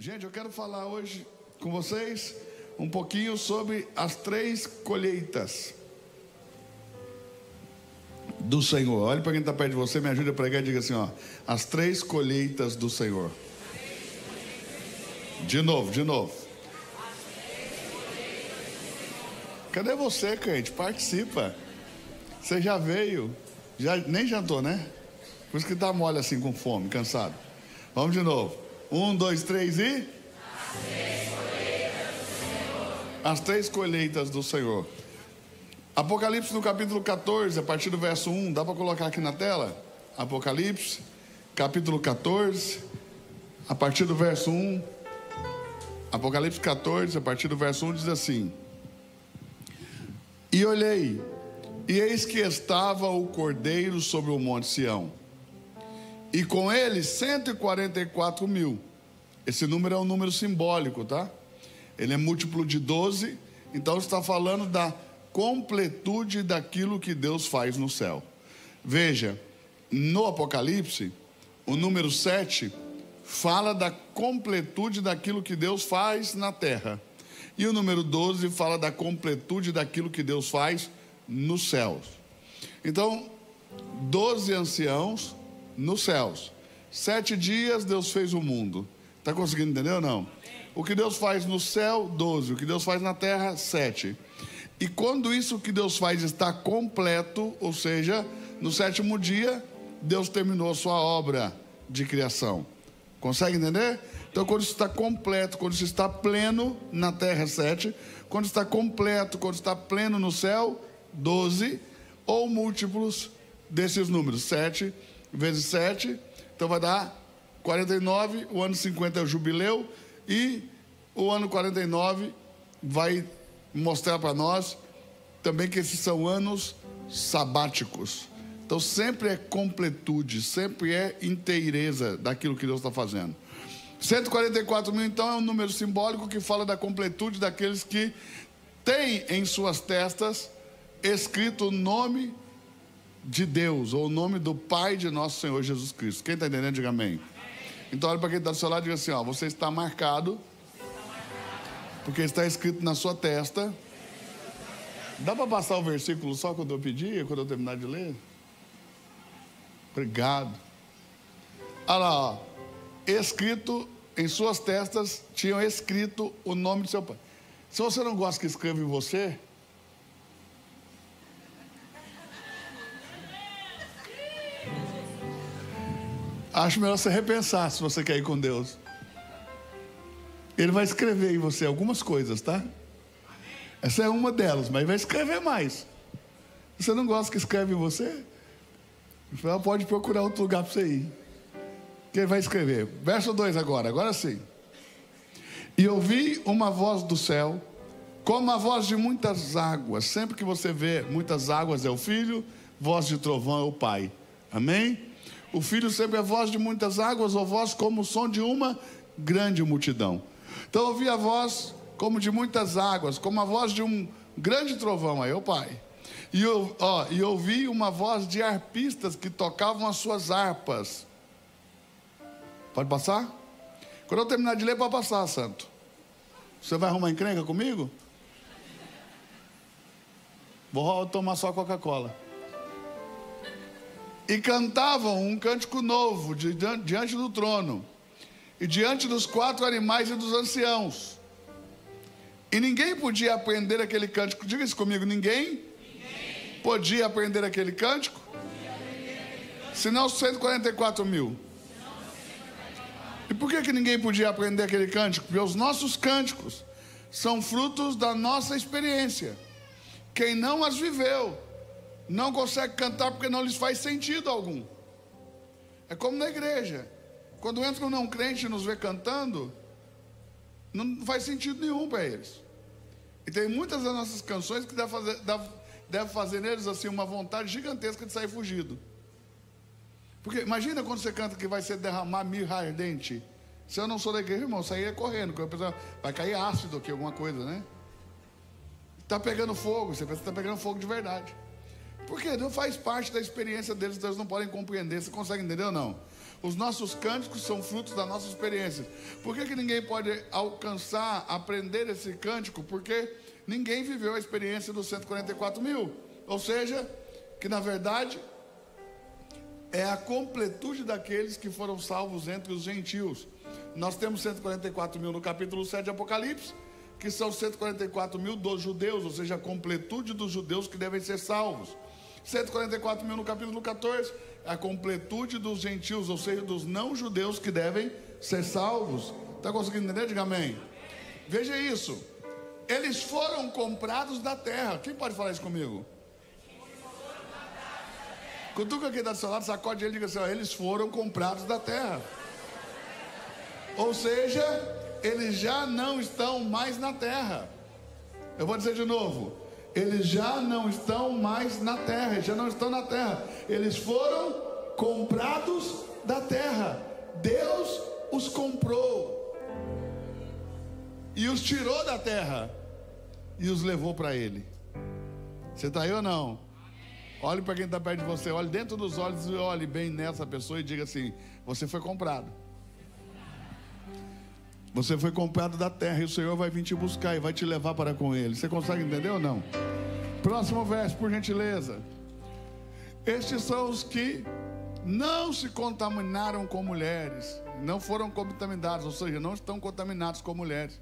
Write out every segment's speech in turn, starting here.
Gente, eu quero falar hoje com vocês um pouquinho sobre as 3 colheitas do Senhor. Olhe para quem está perto de você, me ajude a pregar e diga assim, ó: as 3 colheitas do Senhor. De novo. Cadê você, crente? Participa. Você já veio, nem jantou, né? Por isso que está mole assim, com fome, cansado. Vamos de novo. 1, 2, 3 e... As 3 colheitas do Senhor. Apocalipse no capítulo 14, a partir do verso 1. Dá para colocar aqui na tela? Apocalipse, capítulo 14, a partir do verso 1. Apocalipse 14, a partir do verso 1, diz assim: E olhei, e eis que estava o Cordeiro sobre o monte Sião, e com ele 144 mil. Esse número é um número simbólico, tá? Ele é múltiplo de 12, então está falando da completude daquilo que Deus faz no céu. Veja, no Apocalipse, o número 7 fala da completude daquilo que Deus faz na terra. E o número 12 fala da completude daquilo que Deus faz nos céus. Então, 12 anciãos nos céus. 7 dias Deus fez o mundo. Está conseguindo entender ou não? O que Deus faz no céu, 12. O que Deus faz na terra, 7. E quando isso que Deus faz está completo, ou seja, no 7º dia, Deus terminou a sua obra de criação. Consegue entender? Então, quando isso está completo, quando isso está pleno na terra, 7. Quando está completo, quando está pleno no céu, 12. Ou múltiplos desses números. 7 vezes 7. Então, vai dar 49. O ano 50 é o jubileu. E o ano 49 vai mostrar para nós também que esses são anos sabáticos. Então sempre é completude, sempre é inteireza daquilo que Deus está fazendo. 144 mil então é um número simbólico que fala da completude daqueles que têm em suas testas escrito o nome de Deus, ou o nome do Pai de nosso Senhor Jesus Cristo. Quem está entendendo, diga amém. Então olha para quem está do seu lado e diga assim, ó: você está marcado, porque está escrito na sua testa. Dá para passar o versículo só quando eu pedir, quando eu terminar de ler? Obrigado. Olha lá, ó. Escrito em suas testas, tinham escrito o nome do seu Pai. Se você não gosta que escreva em você, acho melhor você repensar se você quer ir com Deus. Ele vai escrever em você algumas coisas, tá? Essa é uma delas, mas vai escrever mais. Se você não gosta que escreve em você, pode procurar outro lugar para você ir, que ele vai escrever. Verso 2 agora sim. E ouvi uma voz do céu, como a voz de muitas águas. Sempre que você vê muitas águas é o Filho, voz de trovão é o Pai. Amém? O Filho sempre é voz de muitas águas, ou voz como o som de uma grande multidão. Então eu ouvi a voz como de muitas águas, como a voz de um grande trovão, aí é o Pai. E ouvi uma voz de harpistas que tocavam as suas harpas. Pode passar? Quando eu terminar de ler, pode passar, santo. Você vai arrumar encrenca comigo? Vou tomar só Coca-Cola. E cantavam um cântico novo diante do trono, e diante dos 4 animais e dos anciãos. E ninguém podia aprender aquele cântico. Diga isso comigo: ninguém podia aprender aquele cântico, senão 144 mil. E por que ninguém podia aprender aquele cântico? Porque os nossos cânticos são frutos da nossa experiência. Quem não as viveu não consegue cantar porque não lhes faz sentido algum. É como na igreja. Quando entra um não crente e nos vê cantando, não faz sentido nenhum para eles. E tem muitas das nossas canções que deve fazer neles assim uma vontade gigantesca de sair fugido. Porque imagina quando você canta que vai ser derramar mirra ardente. Se eu não sou da igreja, irmão, sair correndo, porque vai cair ácido aqui, alguma coisa, né? Está pegando fogo, você pensa que está pegando fogo de verdade. Porque não faz parte da experiência deles, então eles não podem compreender. Você consegue entender ou não? Os nossos cânticos são frutos da nossa experiência. Por que ninguém pode alcançar, aprender esse cântico? Porque ninguém viveu a experiência dos 144 mil. Ou seja, que na verdade é a completude daqueles que foram salvos entre os gentios. Nós temos 144 mil no capítulo 7 de Apocalipse, que são 144 mil dos judeus, ou seja, a completude dos judeus que devem ser salvos. 144 mil no capítulo 14, a completude dos gentios, ou seja, dos não-judeus que devem ser salvos. Está conseguindo entender? Diga amém. Veja isso. Eles foram comprados da terra. Quem pode falar isso comigo? Cutuca quem está do seu lado, sacode ele e diga assim: ó, eles foram comprados da terra. Ou seja, eles já não estão mais na terra. Eu vou dizer de novo: eles já não estão mais na terra. Eles já não estão na terra. Eles foram comprados da terra. Deus os comprou e os tirou da terra e os levou para Ele. Você está aí ou não? Olhe para quem está perto de você, olhe dentro dos olhos e olhe bem nessa pessoa e diga assim: você foi comprado. Você foi comprado da terra e o Senhor vai vir te buscar e vai te levar para com Ele. Você consegue entender ou não? Próximo verso, por gentileza. Estes são os que não se contaminaram com mulheres, não foram contaminados, ou seja, não estão contaminados com mulheres.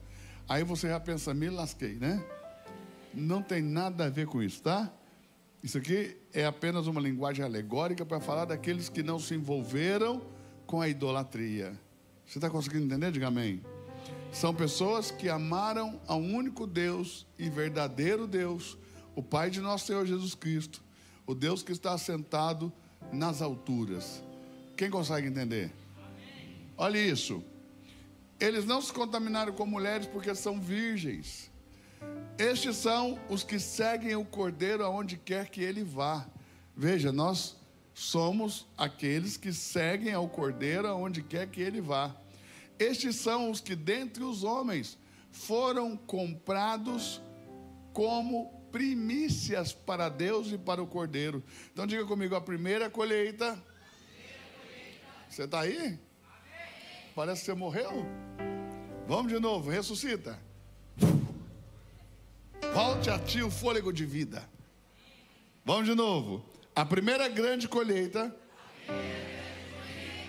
Aí você já pensa: me lasquei, né? Não tem nada a ver com isso, tá? Isso aqui é apenas uma linguagem alegórica para falar daqueles que não se envolveram com a idolatria. Você está conseguindo entender? Diga amém. São pessoas que amaram ao único Deus e verdadeiro Deus, o Pai de nosso Senhor Jesus Cristo, o Deus que está assentado nas alturas. Quem consegue entender? Olha isso. Eles não se contaminaram com mulheres porque são virgens. Estes são os que seguem o Cordeiro aonde quer que ele vá. Veja, nós somos aqueles que seguem ao Cordeiro aonde quer que ele vá. Estes são os que dentre os homens foram comprados como primícias para Deus e para o Cordeiro. Então diga comigo: a primeira colheita. Você está aí? Parece que você morreu. Vamos de novo, ressuscita. Volte a ti o fôlego de vida. Vamos de novo. A primeira grande colheita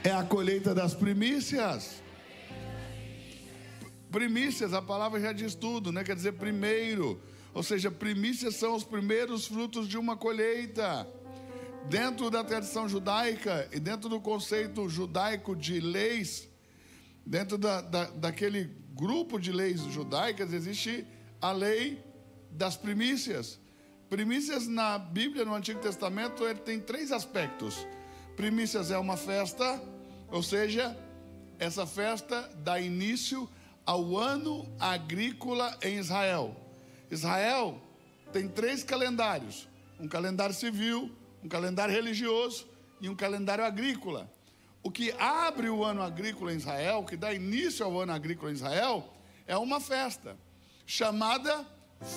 é a colheita das primícias. Primícias, a palavra já diz tudo, né? Quer dizer primeiro. Ou seja, primícias são os primeiros frutos de uma colheita. Dentro da tradição judaica e dentro do conceito judaico de leis, dentro daquele grupo de leis judaicas, existe a lei das primícias. Primícias na Bíblia, no Antigo Testamento, ele tem 3 aspectos. Primícias é uma festa, ou seja, essa festa dá início ao ano agrícola em Israel. Israel tem 3 calendários: um calendário civil, um calendário religioso e um calendário agrícola. O que abre o ano agrícola em Israel, o que dá início ao ano agrícola em Israel, é uma festa chamada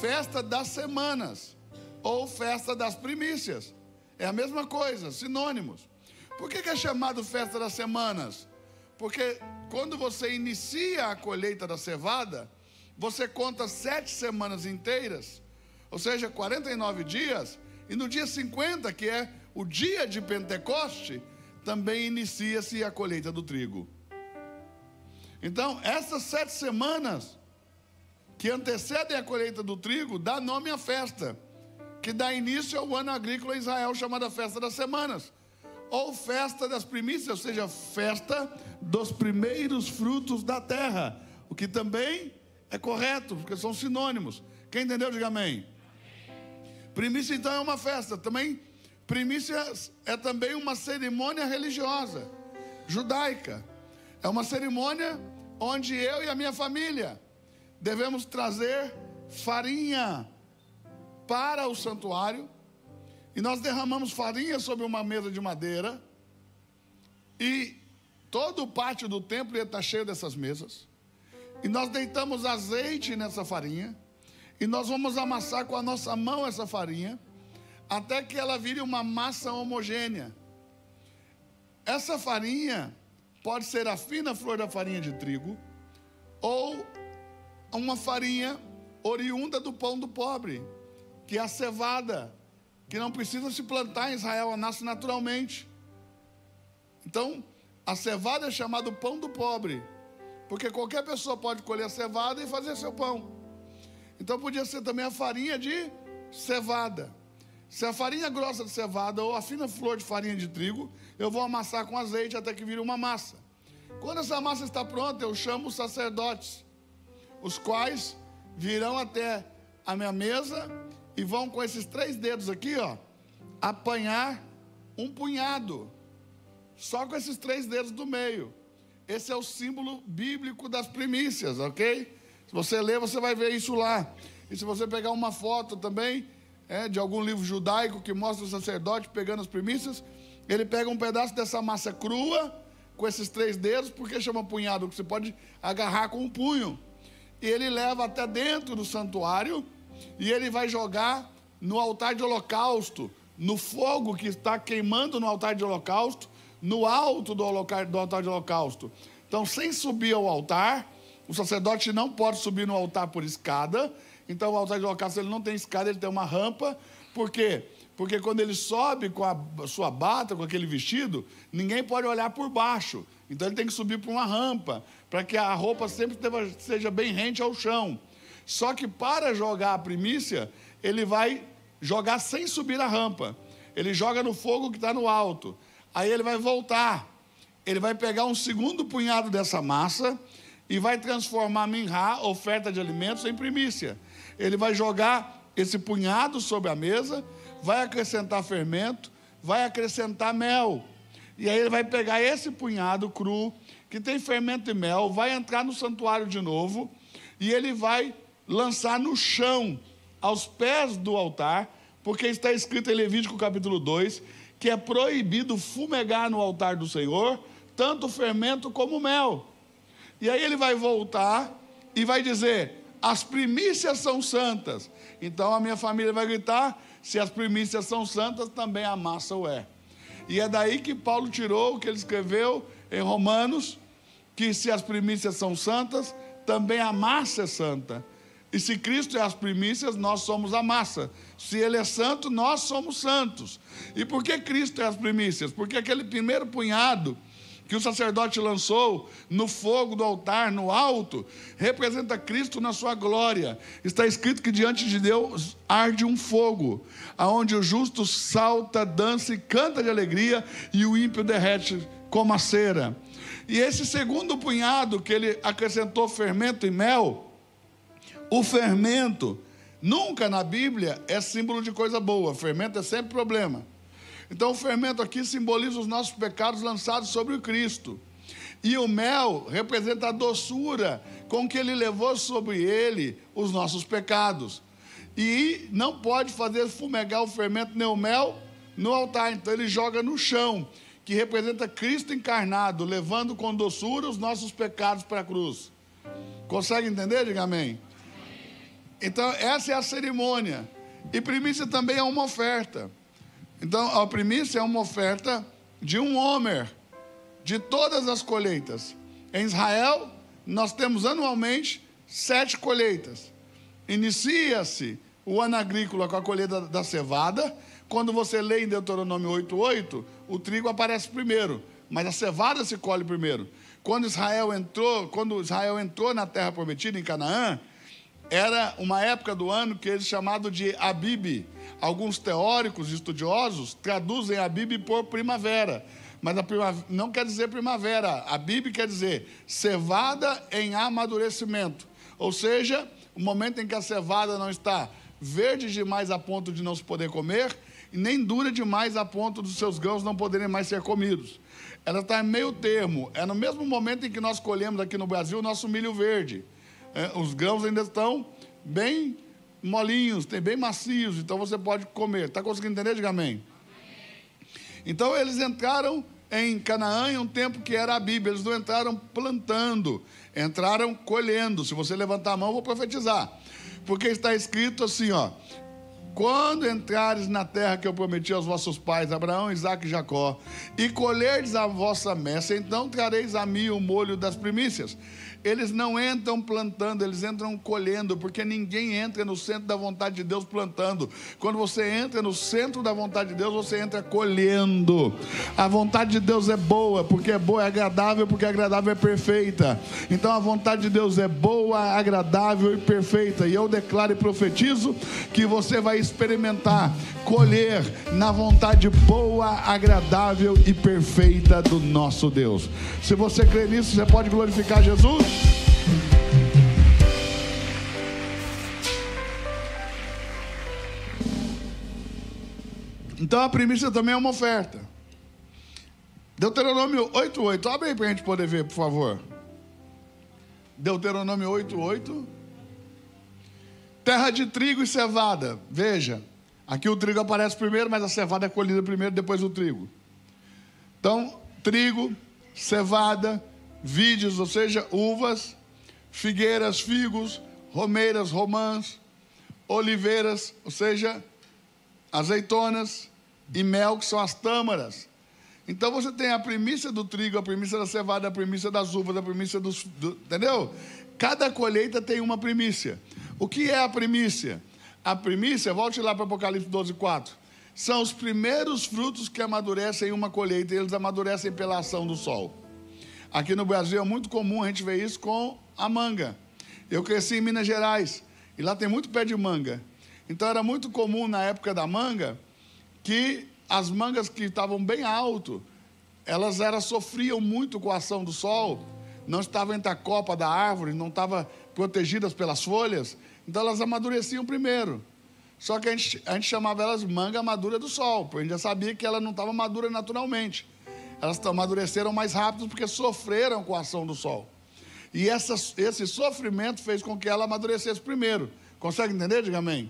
Festa das Semanas ou Festa das Primícias. É a mesma coisa, sinônimos. Por que é chamado Festa das Semanas? Porque quando você inicia a colheita da cevada, você conta 7 semanas inteiras, ou seja, 49 dias, e no dia 50, que é o dia de Pentecoste, também inicia-se a colheita do trigo. Então, essas 7 semanas que antecedem a colheita do trigo, dá nome à festa, que dá início ao ano agrícola em Israel, chamada Festa das Semanas, ou Festa das Primícias, ou seja, Festa dos primeiros frutos da terra, o que também é correto, porque são sinônimos. Quem entendeu, diga amém. Primícia então é uma festa. Também, primícias é também uma cerimônia religiosa, judaica. É uma cerimônia onde eu e a minha família devemos trazer farinha para o santuário, e nós derramamos farinha sobre uma mesa de madeira, e todo o pátio do templo ia estar cheio dessas mesas, e nós deitamos azeite nessa farinha, e nós vamos amassar com a nossa mão essa farinha, até que ela vire uma massa homogênea. Essa farinha pode ser a fina flor da farinha de trigo, ou uma farinha oriunda do pão do pobre, que é a cevada, que não precisa se plantar em Israel, ela nasce naturalmente. Então, a cevada é chamada pão do pobre, porque qualquer pessoa pode colher a cevada e fazer seu pão. Então, podia ser também a farinha de cevada. Se a farinha grossa de cevada ou a fina flor de farinha de trigo, eu vou amassar com azeite até que vire uma massa. Quando essa massa está pronta, eu chamo os sacerdotes, os quais virão até a minha mesa e vão com esses 3 dedos aqui, ó, apanhar um punhado, só com esses 3 dedos do meio. Esse é o símbolo bíblico das primícias, ok? Se você ler, você vai ver isso lá. E se você pegar uma foto também, de algum livro judaico que mostra o sacerdote pegando as primícias, ele pega um pedaço dessa massa crua, com esses 3 dedos, porque chama punhado, que você pode agarrar com um punho. E ele leva até dentro do santuário, e ele vai jogar no altar de holocausto, no fogo que está queimando no altar de holocausto, no alto do altar de holocausto. Então, sem subir ao altar, o sacerdote não pode subir no altar por escada. Então, o altar de holocausto, ele não tem escada, ele tem uma rampa. Por quê? Porque quando ele sobe com a sua bata, com aquele vestido, ninguém pode olhar por baixo. Então, ele tem que subir por uma rampa, para que a roupa sempre seja bem rente ao chão. Só que para jogar a primícia, ele vai jogar sem subir a rampa. Ele joga no fogo que está no alto. Aí ele vai voltar. Ele vai pegar um segundo punhado dessa massa e vai transformar a minhá, oferta de alimentos, em primícia. Ele vai jogar esse punhado sobre a mesa, vai acrescentar fermento, vai acrescentar mel. E aí ele vai pegar esse punhado cru, que tem fermento e mel, vai entrar no santuário de novo, e ele vai lançar no chão, aos pés do altar, porque está escrito em Levítico capítulo 2, que é proibido fumegar no altar do Senhor, tanto o fermento como o mel. E aí ele vai voltar e vai dizer: as primícias são santas. Então a minha família vai gritar: se as primícias são santas, também a massa o é. E é daí que Paulo tirou o que ele escreveu em Romanos, que se as primícias são santas, também a massa é santa. E se Cristo é as primícias, nós somos a massa. Se Ele é santo, nós somos santos. E por que Cristo é as primícias? Porque aquele primeiro punhado que o sacerdote lançou no fogo do altar, no alto, representa Cristo na sua glória. Está escrito que diante de Deus arde um fogo, aonde o justo salta, dança e canta de alegria, e o ímpio derrete como a cera. E esse segundo punhado que ele acrescentou fermento e mel, o fermento nunca na Bíblia é símbolo de coisa boa. Fermento é sempre problema. Então o fermento aqui simboliza os nossos pecados lançados sobre o Cristo. E o mel representa a doçura com que ele levou sobre ele os nossos pecados. E não pode fazer fumegar o fermento nem o mel no altar. Então ele joga no chão, que representa Cristo encarnado, levando com doçura os nossos pecados para a cruz. Consegue entender? Diga amém. Então essa é a cerimônia. E primícia também é uma oferta. Então a primícia é uma oferta de um homer, de todas as colheitas. Em Israel nós temos anualmente 7 colheitas. Inicia-se o ano agrícola com a colheita da cevada. Quando você lê em Deuteronômio 8:8, o trigo aparece primeiro, mas a cevada se colhe primeiro. Quando Israel entrou na terra prometida, em Canaã, era uma época do ano que eles chamavam de Abib. Alguns teóricos estudiosos traduzem Abib por primavera, mas não quer dizer primavera. Abib quer dizer cevada em amadurecimento, ou seja, o momento em que a cevada não está verde demais a ponto de não se poder comer, e nem dura demais a ponto dos seus grãos não poderem mais ser comidos. Ela está em meio termo. É no mesmo momento em que nós colhemos aqui no Brasil o nosso milho verde. Os grãos ainda estão bem molinhos, bem macios, então você pode comer. Está conseguindo entender? Diga amém. Então eles entraram em Canaã em um tempo que era a Bíblia. Eles não entraram plantando, entraram colhendo. Se você levantar a mão, eu vou profetizar. Porque está escrito assim, ó: quando entrares na terra que eu prometi aos vossos pais, Abraão, Isaque e Jacó, e colherdes a vossa messe, então trareis a mim o molho das primícias. Eles não entram plantando, eles entram colhendo, porque ninguém entra no centro da vontade de Deus plantando. Quando você entra no centro da vontade de Deus, você entra colhendo. A vontade de Deus é boa, porque é boa, é agradável, porque agradável é perfeita. Então a vontade de Deus é boa, agradável e perfeita. E eu declaro e profetizo que você vai experimentar, colher na vontade boa, agradável e perfeita do nosso Deus. Se você crê nisso, você pode glorificar Jesus? Então a primícia também é uma oferta. Deuteronômio 8:8. Abre aí para a gente poder ver, por favor. Deuteronômio 8:8. Terra de trigo e cevada. Veja, aqui o trigo aparece primeiro, mas a cevada é colhida primeiro, depois o trigo. Então, trigo, cevada, vides, ou seja, uvas, figueiras, figos, romeiras, romãs, oliveiras, ou seja, azeitonas, e mel, que são as tâmaras. Então você tem a primícia do trigo, a primícia da cevada, a primícia das uvas, a primícia entendeu? Cada colheita tem uma primícia. O que é a primícia? A primícia, volte lá para Apocalipse 12:4. São os primeiros frutos que amadurecem em uma colheita, e eles amadurecem pela ação do sol. Aqui no Brasil é muito comum a gente ver isso com a manga. Eu cresci em Minas Gerais, e lá tem muito pé de manga. Então era muito comum na época da manga, que as mangas que estavam bem alto, elas sofriam muito com a ação do sol, não estavam entre a copa da árvore, não estavam protegidas pelas folhas, então elas amadureciam primeiro. Só que a gente chamava elas manga madura do sol, porque a gente já sabia que ela não estava madura naturalmente. Elas amadureceram mais rápido porque sofreram com a ação do sol. E esse sofrimento fez com que ela amadurecesse primeiro. Consegue entender? Diga amém.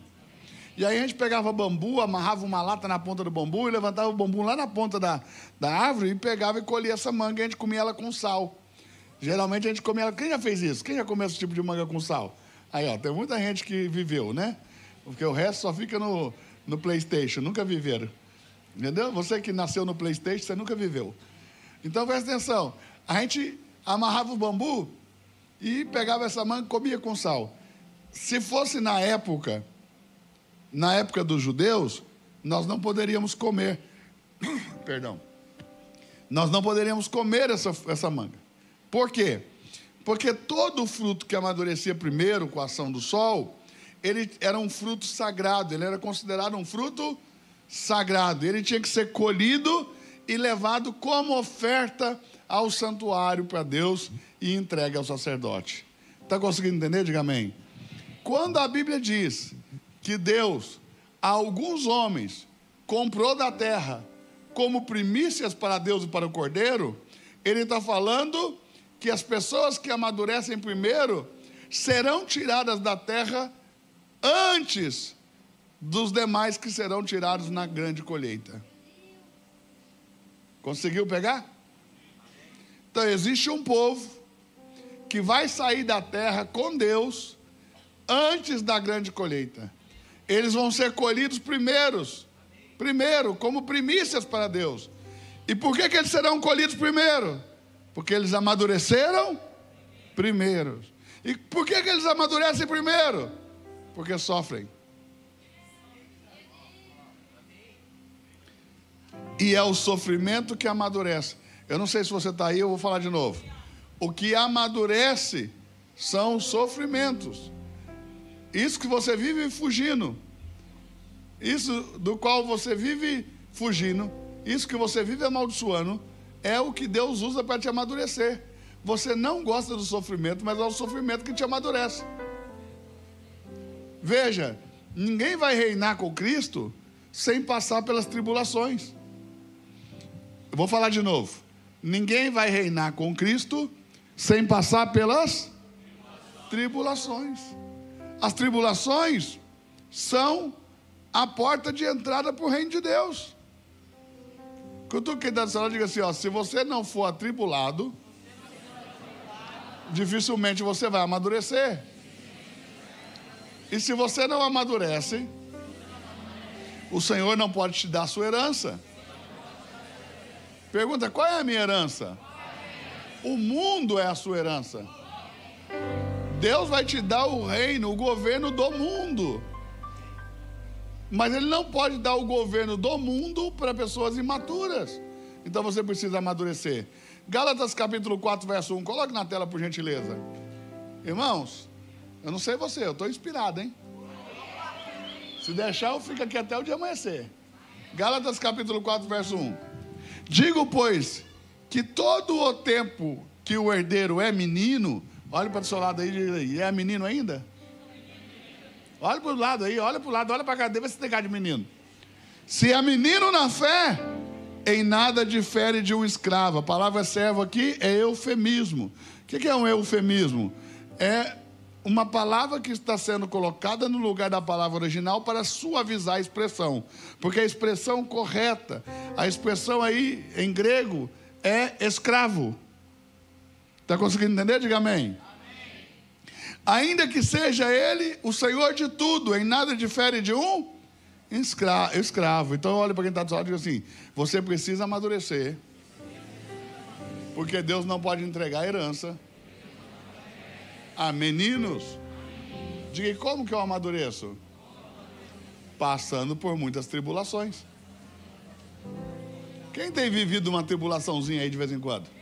E aí a gente pegava bambu, amarrava uma lata na ponta do bambu e levantava o bambu lá na ponta da árvore e pegava e colhia essa manga e a gente comia ela com sal. Geralmente a gente comia ela... Quem já fez isso? Quem já comeu esse tipo de manga com sal? Aí, ó, tem muita gente que viveu, né? Porque o resto só fica no PlayStation, nunca viveram. Entendeu? Você que nasceu no PlayStation, você nunca viveu. Então, presta atenção. A gente amarrava o bambu e pegava essa manga e comia com sal. Se fosse na época dos judeus, nós não poderíamos comer. Perdão. Nós não poderíamos comer essa manga. Por quê? Porque todo fruto que amadurecia primeiro com a ação do sol, ele era um fruto sagrado, ele era considerado um fruto sagrado. Ele tinha que ser colhido e levado como oferta ao santuário para Deus e entregue ao sacerdote. Está conseguindo entender? Diga amém. Quando a Bíblia diz que Deus, a alguns homens, comprou da terra como primícias para Deus e para o Cordeiro, ele está falando que as pessoas que amadurecem primeiro serão tiradas da terra antes dos demais que serão tirados na grande colheita. Conseguiu pegar? Então existe um povo que vai sair da terra com Deus antes da grande colheita. Eles vão ser colhidos primeiro, como primícias para Deus. E por que eles serão colhidos primeiro? Porque eles amadureceram primeiro. E por que eles amadurecem primeiro? Porque sofrem. E é o sofrimento que amadurece. Eu não sei se você está aí, eu vou falar de novo. O que amadurece são os sofrimentos. Isso que você vive fugindo. Isso do qual você vive fugindo. Isso que você vive amaldiçoando. É o que Deus usa para te amadurecer. Você não gosta do sofrimento, mas é o sofrimento que te amadurece. Veja, ninguém vai reinar com Cristo sem passar pelas tribulações. Eu vou falar de novo. Ninguém vai reinar com Cristo sem passar pelas tribulações. As tribulações são a porta de entrada para o reino de Deus. Quando quem está dizendo, diga assim, ó, se você não for atribulado, dificilmente você vai amadurecer. E se você não amadurece, O Senhor não pode te dar a sua herança. Pergunta, qual é a minha herança? O mundo é a sua herança. Deus vai te dar o reino, o governo do mundo. Mas Ele não pode dar o governo do mundo para pessoas imaturas. Então você precisa amadurecer. Gálatas capítulo 4, verso 1. Coloque na tela, por gentileza. Irmãos, eu não sei você, eu estou inspirado, hein? Se deixar, eu fico aqui até o dia amanhecer. Gálatas capítulo 4, verso 1. Digo, pois, que todo o tempo que o herdeiro é menino... Olha para o seu lado aí, diz aí, é menino ainda? Olha para o lado aí, olha para o lado, olha para cá, deve se ter cara de menino. Se é menino na fé, em nada difere de um escravo. A palavra servo aqui é eufemismo. O que é um eufemismo? É uma palavra que está sendo colocada no lugar da palavra original para suavizar a expressão. Porque a expressão correta, a expressão aí em grego é escravo. Está conseguindo entender? Diga amém. Ainda que seja ele o Senhor de tudo, em nada difere de um escravo. Então olha para quem está do seu lado e diz assim, você precisa amadurecer, porque Deus não pode entregar herança a meninos. Diga, e como que eu amadureço? Passando por muitas tribulações. Quem tem vivido uma tribulaçãozinha aí de vez em quando?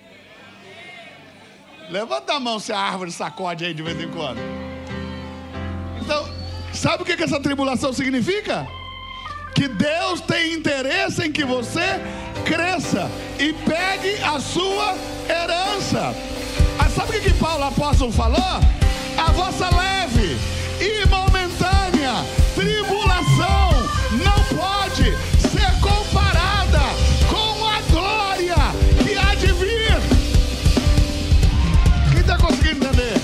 Levanta a mão se a árvore sacode aí de vez em quando. Então, sabe o que essa tribulação significa? Que Deus tem interesse em que você cresça e pegue a sua herança. Sabe o que Paulo apóstolo falou? A vossa leve e momentânea tribulação não pode ser comparada com a glória que há de vir. Quem está conseguindo entender?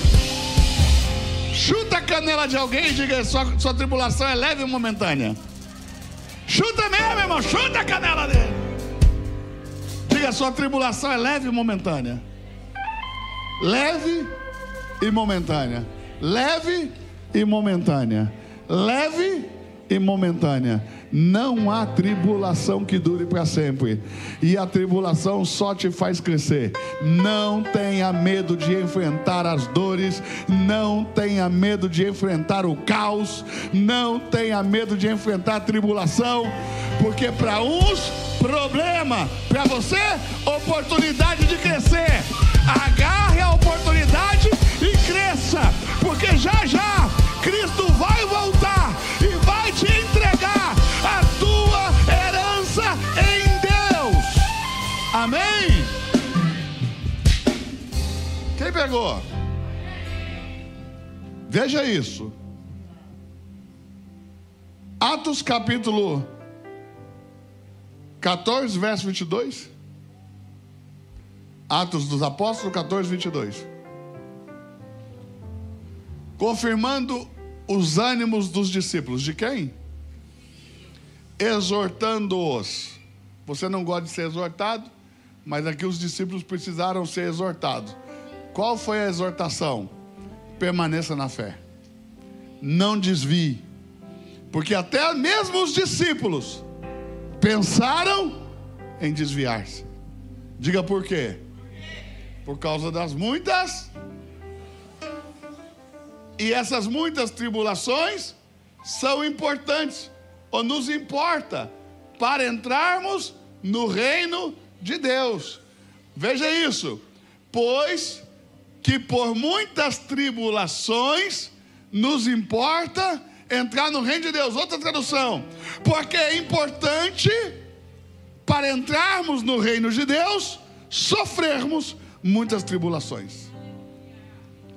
Chuta a canela de alguém e diga, sua tribulação é leve e momentânea. Chuta mesmo, irmão, chuta a canela dele. Diga, sua tribulação é leve e momentânea. Leve e momentânea. Leve e momentânea. Leve e momentânea. Não há tribulação que dure para sempre. E a tribulação só te faz crescer. Não tenha medo de enfrentar as dores. Não tenha medo de enfrentar o caos. Não tenha medo de enfrentar a tribulação. Porque para uns, problema. Para você, oportunidade de crescer. Agarre a oportunidade e cresça. Porque já já Cristo vai voltar e vai te entregar a tua herança em Deus. Amém? Quem pegou? Veja isso. Atos capítulo 14, verso 22. Atos dos Apóstolos 14, 22. Confirmando os ânimos dos discípulos. De quem? Exortando-os. Você não gosta de ser exortado, mas aqui os discípulos precisaram ser exortados. Qual foi a exortação? Permaneça na fé. Não desvie. Porque até mesmo os discípulos pensaram em desviar-se. Diga por quê? Por causa das muitas. E essas muitas tribulações são importantes, ou nos importa, para entrarmos no reino de Deus. Veja isso. Pois que por muitas tribulações nos importa entrar no reino de Deus. Outra tradução. Porque é importante, para entrarmos no reino de Deus, sofrermos muitas tribulações.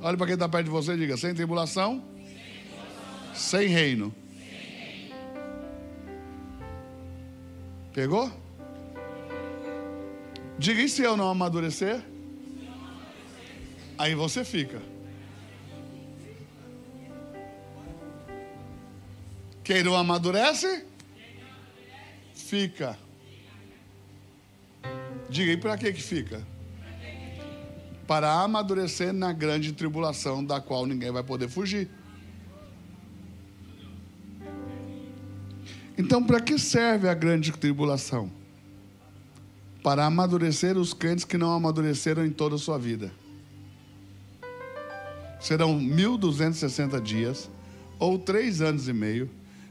Olha para quem está perto de você e diga, sem tribulação, sem reino. Pegou? Diga, e se eu não amadurecer? Aí você fica. Quem não amadurece? Fica. Diga, e para que fica? Para amadurecer na grande tribulação, da qual ninguém vai poder fugir. Então, para que serve a grande tribulação? Para amadurecer os crentes que não amadureceram em toda a sua vida. Serão 1.260 dias, ou 3 anos e meio,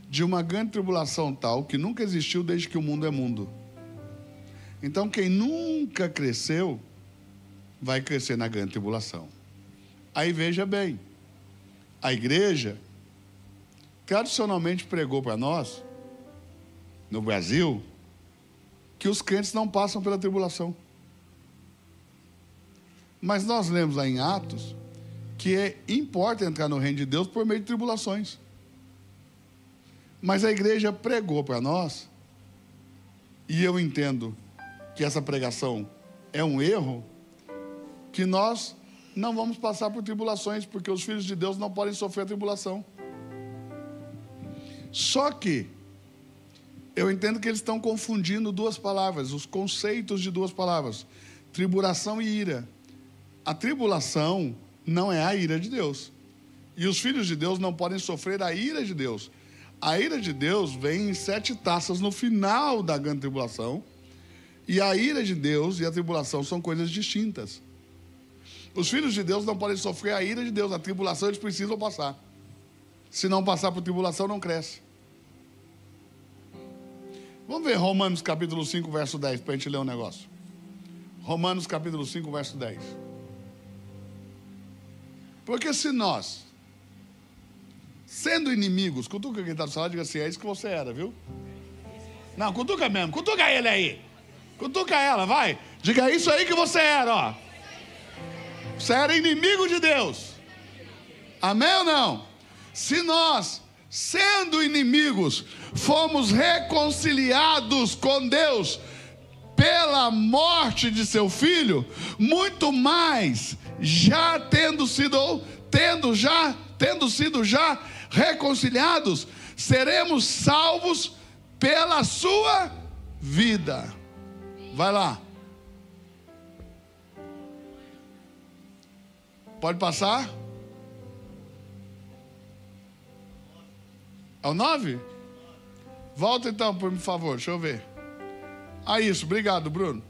de uma grande tribulação tal que nunca existiu desde que o mundo é mundo. Então, quem nunca cresceu, vai crescer na grande tribulação. Aí veja bem, a igreja tradicionalmente pregou para nós, no Brasil, que os crentes não passam pela tribulação. Mas nós lemos lá em Atos que importa entrar no reino de Deus por meio de tribulações. Mas a igreja pregou para nós, e eu entendo que essa pregação é um erro, que nós não vamos passar por tribulações, porque os filhos de Deus não podem sofrer tribulação. Só que eu entendo que eles estão confundindo duas palavras, os conceitos de duas palavras, tribulação e ira. A tribulação não é a ira de Deus, e os filhos de Deus não podem sofrer a ira de Deus. A ira de Deus vem em 7 taças no final da grande tribulação, e a ira de Deus e a tribulação são coisas distintas. Os filhos de Deus não podem sofrer a ira de Deus, a tribulação eles precisam passar. Se não passar por tribulação, não cresce. Vamos ver Romanos capítulo 5, verso 10, para a gente ler um negócio. Romanos capítulo 5, verso 10. Porque se nós, sendo inimigos, cutuca quem está do salão, diga assim, é isso que você era, viu? Não, cutuca mesmo, cutuca ele aí. Cutuca ela, vai. Diga isso aí que você era, ó. Você era inimigo de Deus. Amém ou não? Se nós, sendo inimigos, fomos reconciliados com Deus pela morte de seu filho, muito mais, tendo sido já reconciliados, seremos salvos pela sua vida. Vai lá. Pode passar? É o 9? Volta então, por favor, deixa eu ver. Isso, obrigado, Bruno.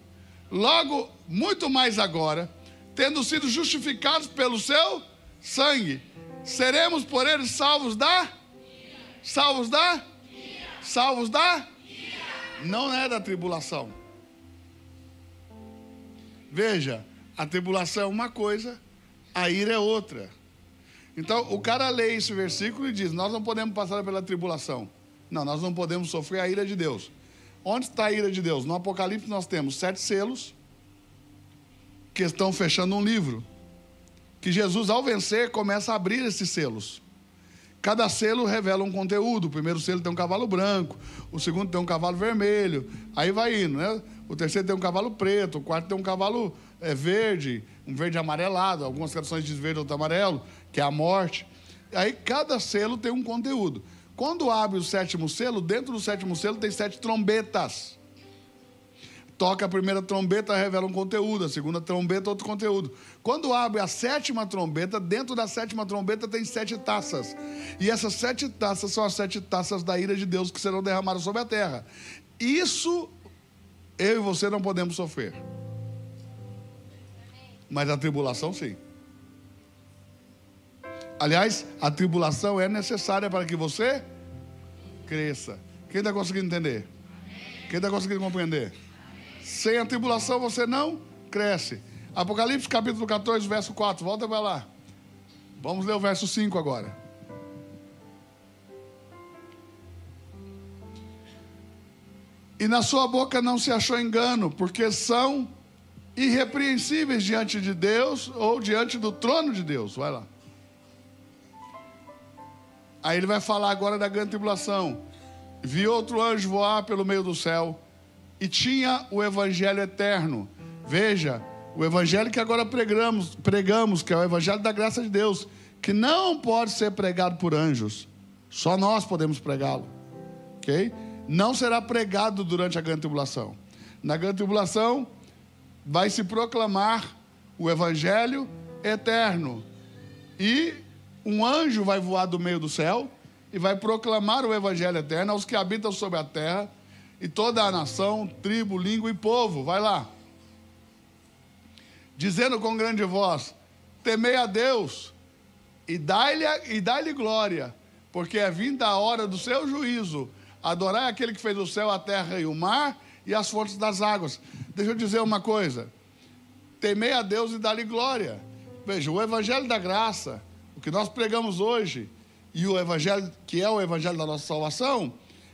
Logo, muito mais agora, tendo sido justificados pelo seu sangue, seremos por ele salvos da? Não é da tribulação. Veja, a tribulação é uma coisa, a ira é outra. Então, o cara lê esse versículo e diz, nós não podemos passar pela tribulação. Não, nós não podemos sofrer a ira de Deus. Onde está a ira de Deus? No Apocalipse nós temos 7 selos que estão fechando um livro. Que Jesus, ao vencer, começa a abrir esses selos. Cada selo revela um conteúdo. O primeiro selo tem um cavalo branco, o segundo tem um cavalo vermelho, aí vai indo, né? O terceiro tem um cavalo preto, o quarto tem um cavalo verde, um verde amarelado, algumas traduções dizem verde ou amarelo, que é a morte. Aí cada selo tem um conteúdo. Quando abre o 7º selo, dentro do 7º selo tem 7 trombetas. Toca a primeira trombeta, revela um conteúdo, a segunda trombeta, outro conteúdo. Quando abre a 7ª trombeta, dentro da 7ª trombeta tem 7 taças. E essas 7 taças são as 7 taças da ira de Deus que serão derramadas sobre a terra. Isso, eu e você não podemos sofrer. Mas a tribulação, sim. Aliás, a tribulação é necessária para que você cresça. Quem está conseguindo entender? Quem está conseguindo compreender? Sem a tribulação você não cresce. Apocalipse capítulo 14, verso 4. Volta para lá. Vamos ler o verso 5 agora. E na sua boca não se achou engano, porque são irrepreensíveis diante de Deus ou diante do trono de Deus. Vai lá. Aí ele vai falar agora da grande tribulação. Vi outro anjo voar pelo meio do céu e tinha o evangelho eterno. Veja, o evangelho que agora pregamos, que é o evangelho da graça de Deus, que não pode ser pregado por anjos. Só nós podemos pregá-lo. Ok? Não será pregado durante a grande tribulação. Na grande tribulação vai se proclamar o evangelho eterno. E um anjo vai voar do meio do céu e vai proclamar o evangelho eterno aos que habitam sobre a terra e toda a nação, tribo, língua e povo. Vai lá. Dizendo com grande voz: temei a Deus e dai-lhe glória, porque é vinda a hora do seu juízo. Adorai aquele que fez o céu, a terra e o mar e as fontes das águas. Deixa eu dizer uma coisa. Temei a Deus e dai-lhe glória. Veja, o evangelho da graça, o que nós pregamos hoje, e o evangelho, que é o evangelho da nossa salvação,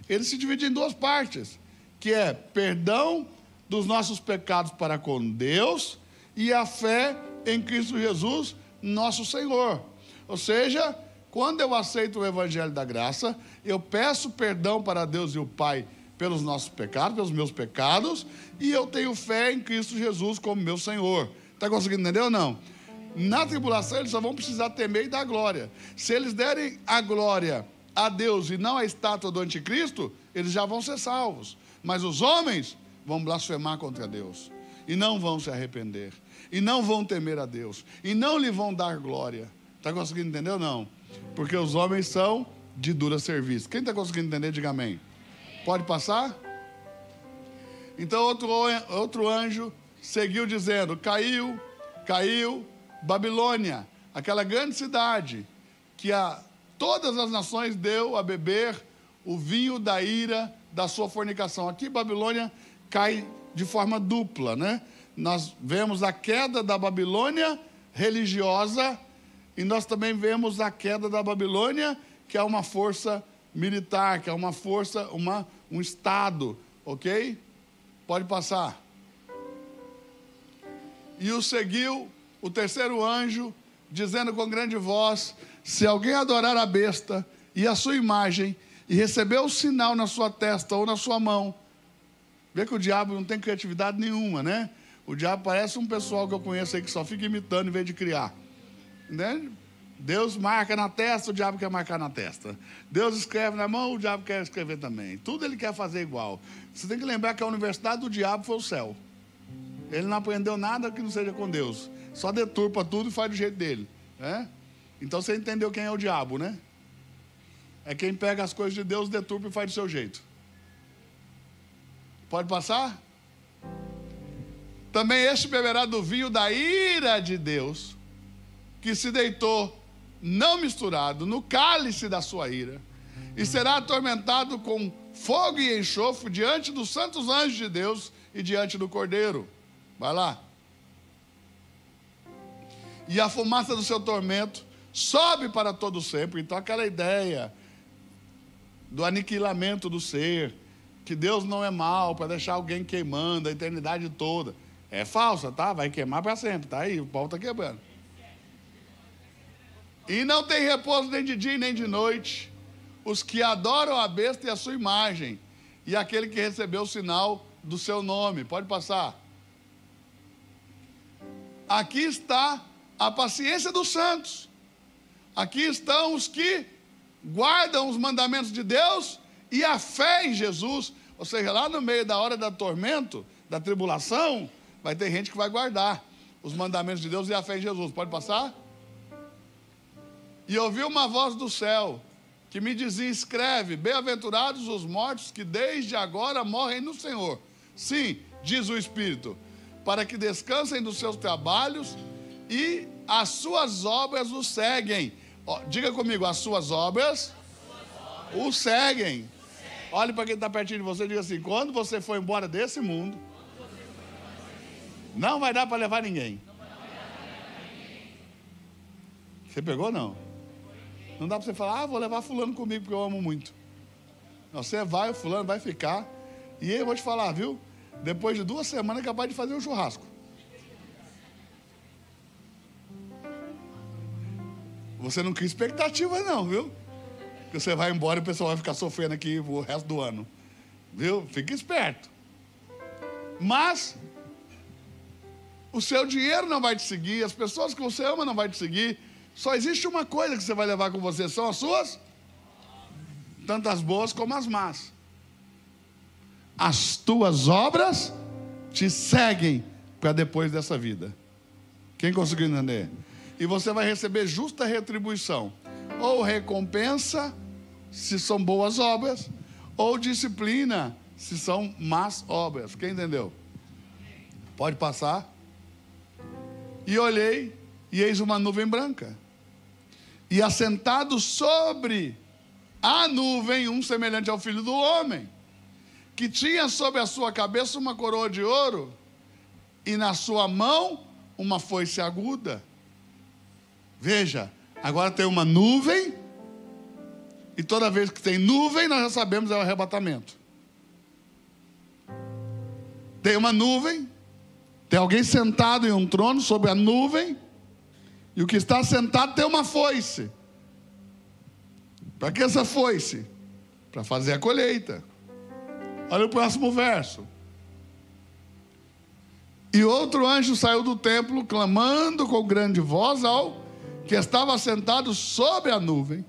ele se divide em duas partes, que é perdão dos nossos pecados para com Deus e a fé em Cristo Jesus, nosso Senhor. Ou seja, quando eu aceito o evangelho da graça, eu peço perdão para Deus e o Pai pelos nossos pecados, pelos meus pecados, e eu tenho fé em Cristo Jesus como meu Senhor. Está conseguindo entender ou não? Na tribulação eles só vão precisar temer e dar glória. Se eles derem a glória a Deus e não a estátua do anticristo, eles já vão ser salvos. Mas os homens vão blasfemar contra Deus, e não vão se arrepender, e não vão temer a Deus, e não lhe vão dar glória. Está conseguindo entender ou não? Porque os homens são de dura serviço. Quem está conseguindo entender, diga amém. Pode passar? Então outro anjo seguiu dizendo: caiu, Babilônia, aquela grande cidade, que a todas as nações deu a beber o vinho da ira da sua fornicação. Aqui Babilônia cai de forma dupla, né? Nós vemos a queda da Babilônia religiosa, e nós também vemos a queda da Babilônia, que é uma força militar, que é uma força, um Estado, ok? Pode passar. E o seguiu o terceiro anjo, dizendo com grande voz: se alguém adorar a besta e a sua imagem, e receber o sinal na sua testa ou na sua mão. Vê que o diabo não tem criatividade nenhuma, né? O diabo parece um pessoal que eu conheço aí que só fica imitando em vez de criar. Né? Deus marca na testa, o diabo quer marcar na testa. Deus escreve na mão, o diabo quer escrever também. Tudo ele quer fazer igual. Você tem que lembrar que a universidade do diabo foi o céu. Ele não aprendeu nada que não seja com Deus. Só deturpa tudo e faz do jeito dele. Né? Então você entendeu quem é o diabo, né? É quem pega as coisas de Deus, deturpa e faz do seu jeito. Pode passar? Também este beberá do vinho da ira de Deus, que se deitou, não misturado, no cálice da sua ira, e será atormentado com fogo e enxofre diante dos santos anjos de Deus e diante do Cordeiro. Vai lá. E a fumaça do seu tormento sobe para todo sempre. Então aquela ideia do aniquilamento do ser, que Deus não é mau para deixar alguém queimando a eternidade toda, é falsa, tá? Vai queimar para sempre, tá aí, o pau está quebrando. E não tem repouso nem de dia nem de noite os que adoram a besta e a sua imagem, e aquele que recebeu o sinal do seu nome. Pode passar. Aqui está a paciência dos santos. Aqui estão os que guardam os mandamentos de Deus e a fé em Jesus. Ou seja, lá no meio da hora do tormento, da tribulação, vai ter gente que vai guardar os mandamentos de Deus e a fé em Jesus. Pode passar? E ouvi uma voz do céu que me dizia: escreve, bem-aventurados os mortos que desde agora morrem no Senhor. Sim, diz o Espírito, para que descansem dos seus trabalhos e as suas obras os seguem. Ó, diga comigo, as suas obras o seguem. Olhe para quem está pertinho de você e diga assim: quando você for embora desse mundo, não vai dar para levar ninguém. Você pegou, não? Não dá para você falar: vou levar fulano comigo porque eu amo muito. Não, você vai, o fulano vai ficar. E eu vou te falar, viu? Depois de 2 semanas é capaz de fazer um churrasco. Você não cria expectativa não, viu? Que você vai embora e o pessoal vai ficar sofrendo aqui o resto do ano. Viu? Fique esperto. Mas o seu dinheiro não vai te seguir, as pessoas que você ama não vai te seguir. Só existe uma coisa que você vai levar com você, são as suas, tanto as boas como as más. As tuas obras te seguem para depois dessa vida. Quem conseguiu entender? E você vai receber justa retribuição, ou recompensa, se são boas obras, ou disciplina, se são más obras. Quem entendeu? Pode passar. E olhei, e eis uma nuvem branca, e assentado sobre a nuvem, um semelhante ao Filho do Homem, que tinha sobre a sua cabeça uma coroa de ouro, e na sua mão uma foice aguda. Veja, agora tem uma nuvem, e toda vez que tem nuvem, nós já sabemos, é o arrebatamento. Tem uma nuvem, tem alguém sentado em um trono sobre a nuvem, e o que está sentado tem uma foice. Para que essa foice? Para fazer a colheita. Olha o próximo verso. E outro anjo saiu do templo, clamando com grande voz ao que estava sentado sobre a nuvem: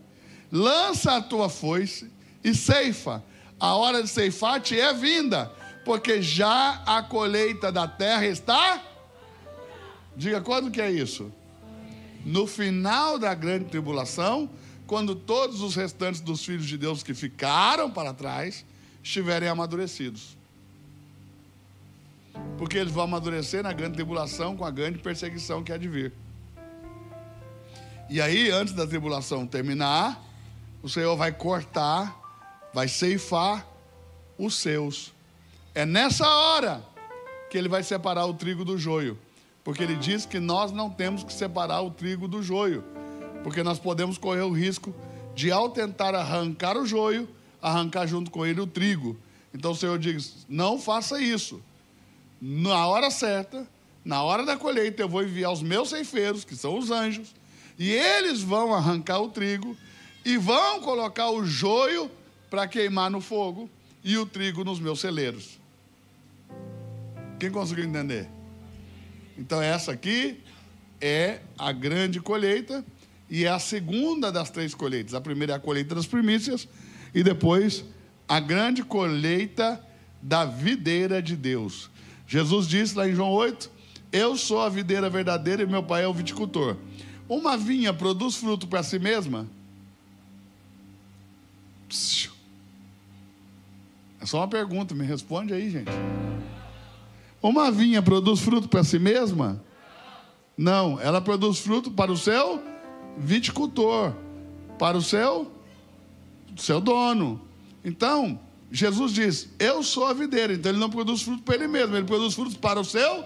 lança a tua foice e ceifa, a hora de ceifar te é vinda, porque já a colheita da terra está... Diga, quando que é isso? No final da grande tribulação, quando todos os restantes dos filhos de Deus que ficaram para trás estiverem amadurecidos. Porque eles vão amadurecer na grande tribulação com a grande perseguição que há de vir. E aí, antes da tribulação terminar, o Senhor vai cortar, vai ceifar os seus. É nessa hora que Ele vai separar o trigo do joio. Porque Ele diz que nós não temos que separar o trigo do joio. Porque nós podemos correr o risco de, ao tentar arrancar o joio, arrancar junto com ele o trigo. Então o Senhor diz: não faça isso. Na hora certa, na hora da colheita, eu vou enviar os meus ceifeiros, que são os anjos, e eles vão arrancar o trigo e vão colocar o joio para queimar no fogo e o trigo nos meus celeiros. Quem conseguiu entender? Então essa aqui é a grande colheita e é a segunda das três colheitas. A primeira é a colheita das primícias e depois a grande colheita da videira de Deus. Jesus disse lá em João 8: eu sou a videira verdadeira e meu pai é o viticultor. Uma vinha produz fruto para si mesma? É só uma pergunta, me responde aí, gente. Uma vinha produz fruto para si mesma? Não, ela produz fruto para o seu viticultor, para o seu dono. Então, Jesus diz: eu sou a videira. Então ele não produz fruto para ele mesmo, ele produz frutos para o seu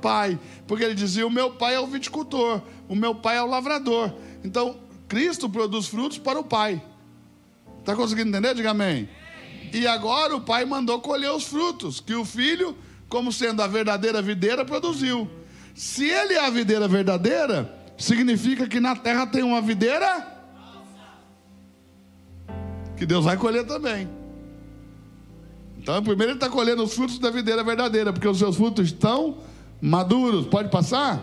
pai. Porque ele dizia: o meu pai é o viticultor, o meu pai é o lavrador. Então, Cristo produz frutos para o pai. Está conseguindo entender? Diga amém. E agora o pai mandou colher os frutos que o filho, como sendo a verdadeira videira, produziu. Se ele é a videira verdadeira, significa que na terra tem uma videira que Deus vai colher também. Então primeiro ele está colhendo os frutos da videira verdadeira, porque os seus frutos estão maduros. Pode passar?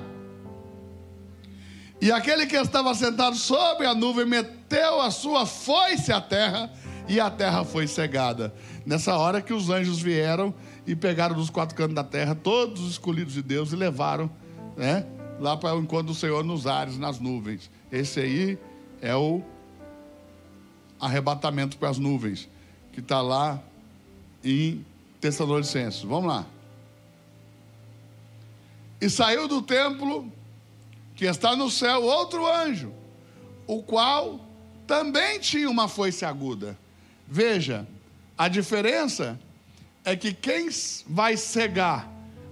E aquele que estava sentado sobre a nuvem meteu a sua foice à terra, e a terra foi cegada. Nessa hora que os anjos vieram e pegaram dos quatro cantos da terra todos os escolhidos de Deus e levaram, né, lá para o encontro do Senhor nos ares, nas nuvens. Esse aí é o arrebatamento para as nuvens, que está lá em Tessalonicenses. Vamos lá. E saiu do templo que está no céu outro anjo, o qual também tinha uma foice aguda. Veja, a diferença é que quem vai cegar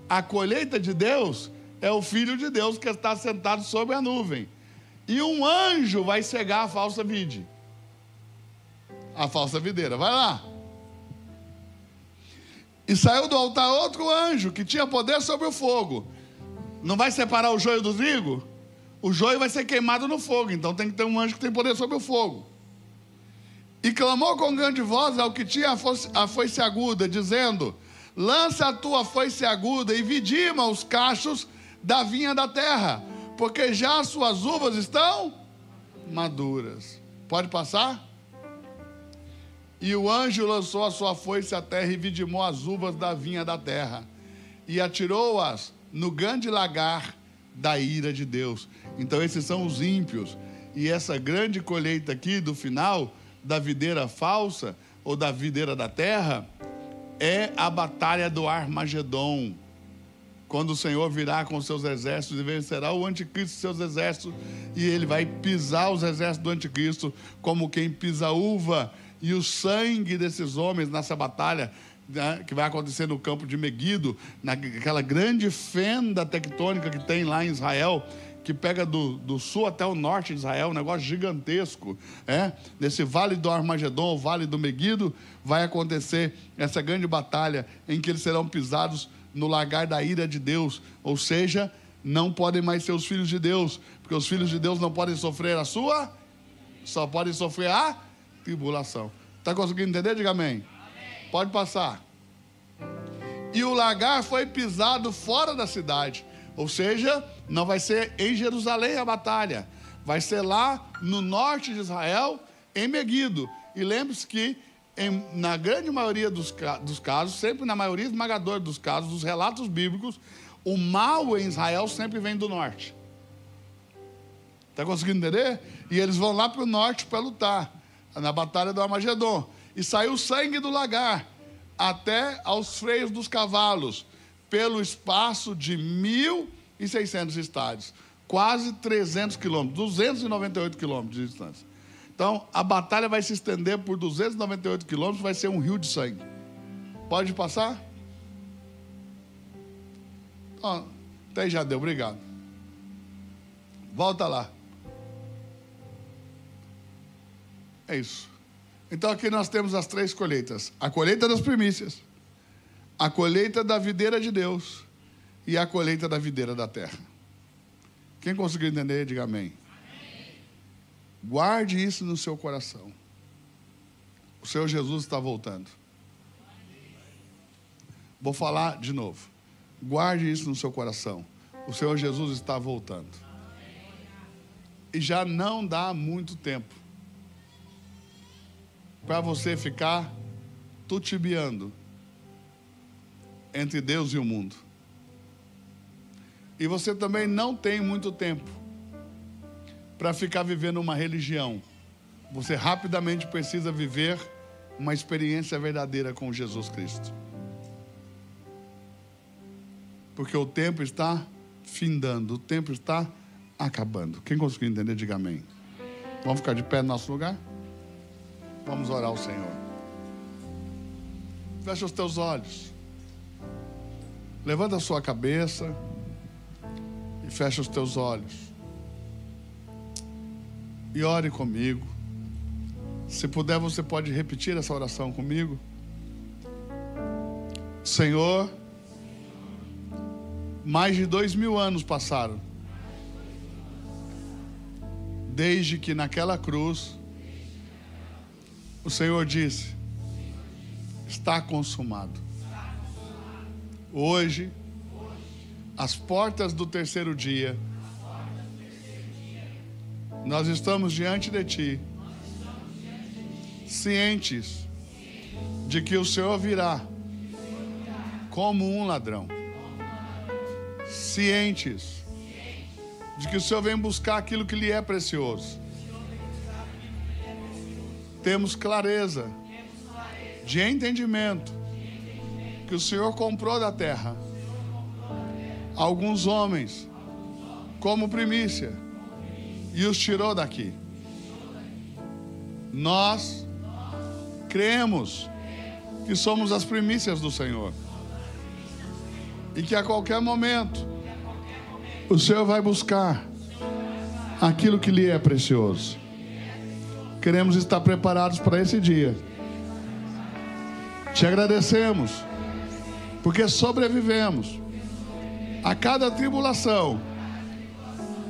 a colheita de Deus é o Filho de Deus, que está sentado sobre a nuvem. E um anjo vai cegar a falsa vide, a falsa videira. Vai lá. E saiu do altar outro anjo, que tinha poder sobre o fogo. Não vai separar o joio do trigo? O joio vai ser queimado no fogo. Então tem que ter um anjo que tem poder sobre o fogo. E clamou com grande voz ao que tinha a foice aguda, dizendo: lança a tua foice aguda e vidima os cachos da vinha da terra, porque já as suas uvas estão maduras. Pode passar? E o anjo lançou a sua foice à terra e vidimou as uvas da vinha da terra, e atirou-as no grande lagar da ira de Deus. Então esses são os ímpios. E essa grande colheita aqui do final da videira falsa, ou da videira da terra, é a batalha do Armagedon. Quando o Senhor virá com seus exércitos e vencerá o anticristo e seus exércitos, e ele vai pisar os exércitos do anticristo como quem pisa uva, e o sangue desses homens nessa batalha, né, que vai acontecer no campo de Meguido, naquela grande fenda tectônica que tem lá em Israel, que pega do sul até o norte de Israel, um negócio gigantesco, nesse vale do Armagedon, o vale do Meguido, vai acontecer essa grande batalha em que eles serão pisados no lagar da ira de Deus, ou seja, não podem mais ser os filhos de Deus, porque os filhos de Deus não podem sofrer só podem sofrer a tribulação. Está conseguindo entender? Diga amém. Pode passar. E o lagar foi pisado fora da cidade, ou seja, não vai ser em Jerusalém a batalha, vai ser lá no norte de Israel, em Meguido. E lembre-se que na grande maioria dos casos, sempre na maioria esmagadora dos casos, dos relatos bíblicos, o mal em Israel sempre vem do norte. Está conseguindo entender? E eles vão lá para o norte para lutar, na batalha do Armagedon. E saiu sangue do lagar até aos freios dos cavalos, pelo espaço de 1.600 estádios, quase 300 quilômetros, 298 quilômetros de distância. Então, a batalha vai se estender por 298 quilômetros, vai ser um rio de sangue. Pode passar? Até já deu, obrigado. Volta lá. É isso. Então, aqui nós temos as 3 colheitas. A colheita das primícias, a colheita da videira de Deus e a colheita da videira da terra. Quem conseguiu entender, diga amém. Guarde isso no seu coração. O Senhor Jesus está voltando. Vou falar de novo. Guarde isso no seu coração. O Senhor Jesus está voltando. E já não dá muito tempo para você ficar tutibiando entre Deus e o mundo. E você também não tem muito tempo para ficar vivendo uma religião. Você rapidamente precisa viver uma experiência verdadeira com Jesus Cristo. Porque o tempo está findando, o tempo está acabando. Quem conseguiu entender, diga amém. Vamos ficar de pé no nosso lugar? Vamos orar ao Senhor. Fecha os teus olhos. Levanta a sua cabeça e fecha os teus olhos. E ore comigo. Se puder, você pode repetir essa oração comigo. Senhor, mais de 2000 anos passaram desde que naquela cruz o Senhor disse: está consumado. Hoje, às portas do terceiro dia, nós estamos diante de Ti, cientes de que o Senhor virá como um ladrão, cientes de que o Senhor vem buscar aquilo que lhe é precioso. Temos clareza de entendimento que o Senhor comprou da terra alguns homens como primícia e os tirou daqui. Nós cremos que somos as primícias do Senhor e que a qualquer momento o Senhor vai buscar aquilo que lhe é precioso. Queremos estar preparados para esse dia. Te agradecemos porque sobrevivemos a cada tribulação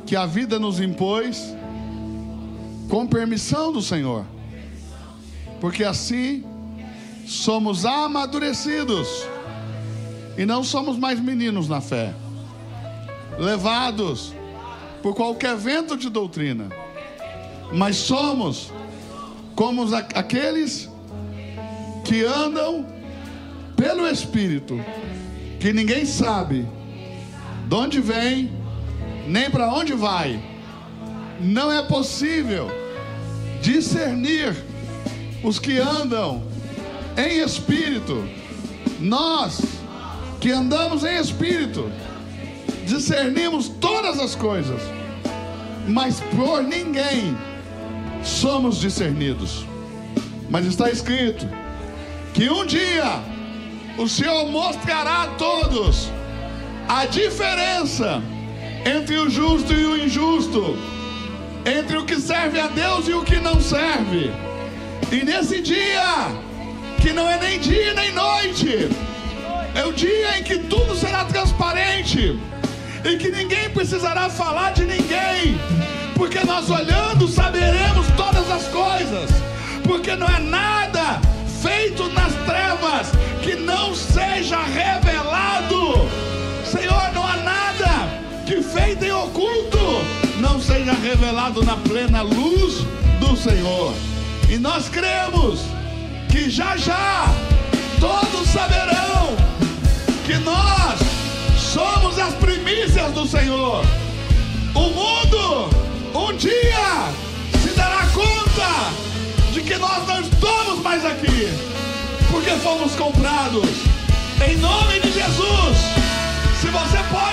que a vida nos impôs, com permissão do Senhor, porque assim somos amadurecidos e não somos mais meninos na fé, levados por qualquer vento de doutrina, mas somos como aqueles que andam pelo Espírito, que ninguém sabe de onde vem nem para onde vai. Não é possível discernir os que andam em espírito, nós que andamos em espírito, discernimos todas as coisas, mas por ninguém somos discernidos. Mas está escrito que um dia o Senhor mostrará a todos a diferença entre o justo e o injusto, entre o que serve a Deus e o que não serve. E nesse dia, que não é nem dia nem noite, é o dia em que tudo será transparente, e que ninguém precisará falar de ninguém, porque nós olhando saberemos todas as coisas, porque não é nada feito nas trevas que não seja revelado. Senhor, não há nada que feito em oculto não seja revelado na plena luz do Senhor. E nós cremos que já já todos saberão que nós somos as primícias do Senhor. O mundo um dia se dará conta de que nós não estamos mais aqui, porque fomos comprados. Em nome de Jesus, se você pode